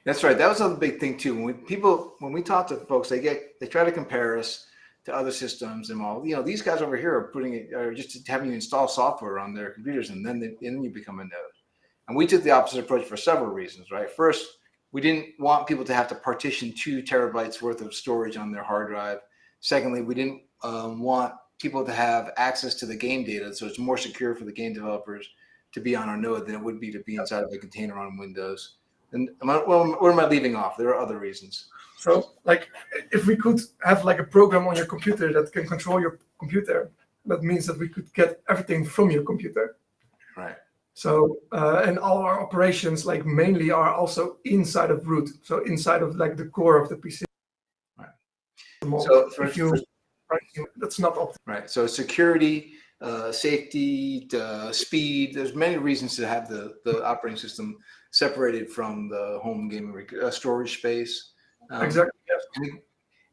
That's right. That was another big thing too. When we talk to folks, they try to compare us to other systems and all. These guys over here are just having you install software on their computers, and then you become a node. And we took the opposite approach for several reasons, right? First, we didn't want people to have to partition 2 terabytes worth of storage on their hard drive. Secondly, we didn't want people to have access to the game data, so it's more secure for the game developers to be on our node than it would be to be inside of a container on Windows. And what am I leaving off? There are other reasons. So, like, if we could have like a program on your computer that can control your computer, that means that we could get everything from your computer. Right. So, and all our operations, like, mainly are also inside of root. So inside of like the core of the PC. Right. So that's not optimal. Right. So security, safety, speed. There's many reasons to have the operating system separated from the home gaming storage space. Exactly. Yes.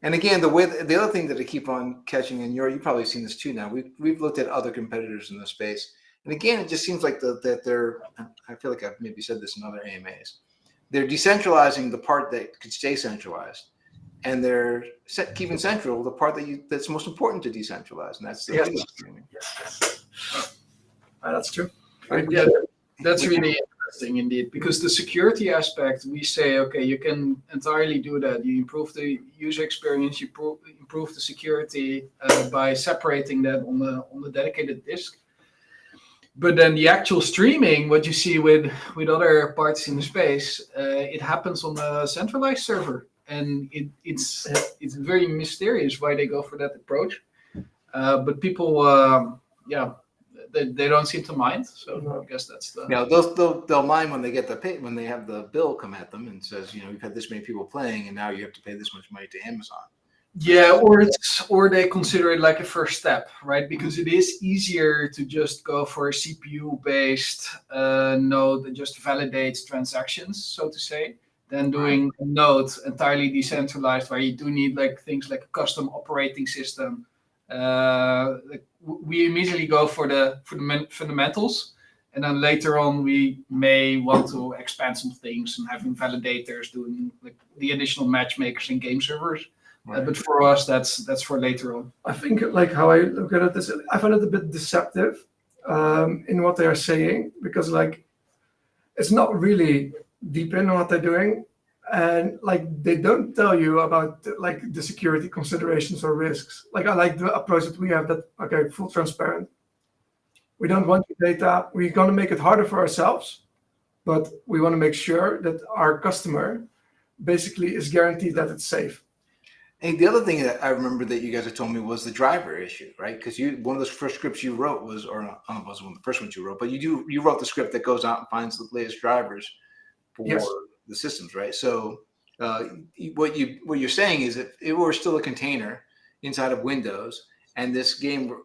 And again, the other thing that I keep on catching, and you've probably seen this too now. We've looked at other competitors in the space, and again, it just seems like that they're. I feel like I've maybe said this in other AMAs. They're decentralizing the part that could stay centralized, and they're keeping central the part that's most important to decentralize, and that's the Windows streaming. Yes. That's true. Yeah, that's really interesting indeed, because the security aspect, we say, okay, you can entirely do that. You improve the user experience, you improve the security by separating that on the dedicated disk. But then the actual streaming, what you see with other parts in the space, it happens on a centralized server, and it's very mysterious why they go for that approach. But people, they don't seem to mind. So I guess that's the. Yeah, they'll mind when they get when they have the bill come at them and says, you've had this many people playing, and now you have to pay this much money to Amazon. Yeah, or they consider it like a first step, right? Because it is easier to just go for a CPU-based node that just validates transactions, so to say, than doing a node entirely decentralized, where you do need like things like a custom operating system. We immediately go for the fundamentals, and then later on we may want to expand some things and having validators doing like the additional matchmakers and game servers. Right. But for us, that's for later on. I think like how I look at it is, I find it a bit deceptive in what they are saying, because like it's not really deep in what they're doing, and like they don't tell you about like the security considerations or risks. Like I like the approach that we have, that okay, full transparent. We don't want your data. We're going to make it harder for ourselves, but we want to make sure that our customer basically is guaranteed that it's safe. And the other thing that I remember that you guys had told me was the driver issue, right? Because one of the first scripts you wrote was, or I don't know if it was one of the first ones you wrote, but you wrote the script that goes out and finds the latest drivers for the systems, right? So what you're saying is, if it were still a container inside of Windows and this game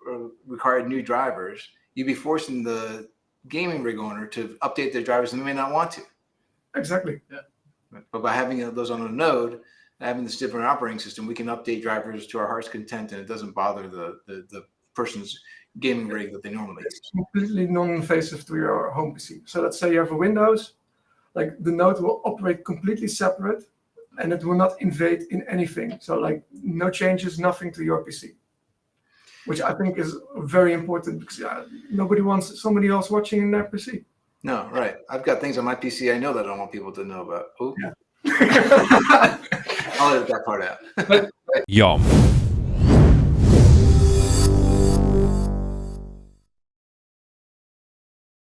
required new drivers, you'd be forcing the gaming rig owner to update their drivers, and they may not want to. Exactly. Yeah. But by having those on a node, having this different operating system, we can update drivers to our heart's content, and it doesn't bother the person's gaming rig that they normally use. It's completely non-invasive to your home PC. So let's say you have a Windows, like the node will operate completely separate, and it will not invade in anything. So like no changes, nothing to your PC, which I think is very important, because nobody wants somebody else watching in their PC. No, right. I've got things on my PC I know that I don't want people to know about. Oh. Yeah. I'll edit that part out. YOM.